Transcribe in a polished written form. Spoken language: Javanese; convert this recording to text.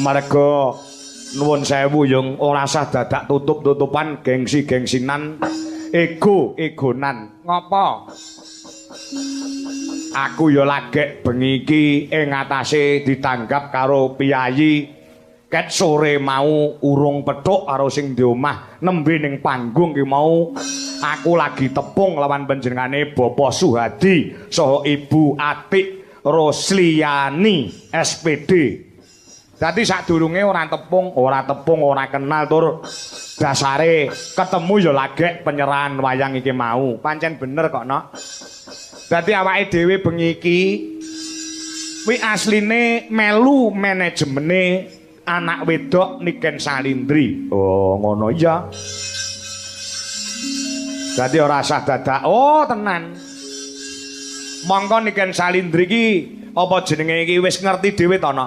Merga nuwun sewu yung ora sah dadak tutup-tutupan gengsi-gengsinan ego-egonan. Ngopo? Aku ya lagek bengi iki ing atase ditanggap karo piyayi ket sore mau urung pethuk karo sing di omah nembe ning panggung ki mau aku lagi tepung lawan panjenengane Bapak Suhadi saha Ibu Atik Rosliani SPD. Dadi sadurunge ora tepung, ora kenal tur dasare ketemu ya lagek penyerahan wayang iki mau. Pancen bener kok, Nok. Dadi awake dhewe bengi iki kuwi asline melu manajemene anak wedok Niken Salindri. Oh, ngono ya. Dadi ora sah dadak. Oh, tenan. Mongko Niken Salindri iki apa jenenge iki wis ngerti dhewe to, Nok?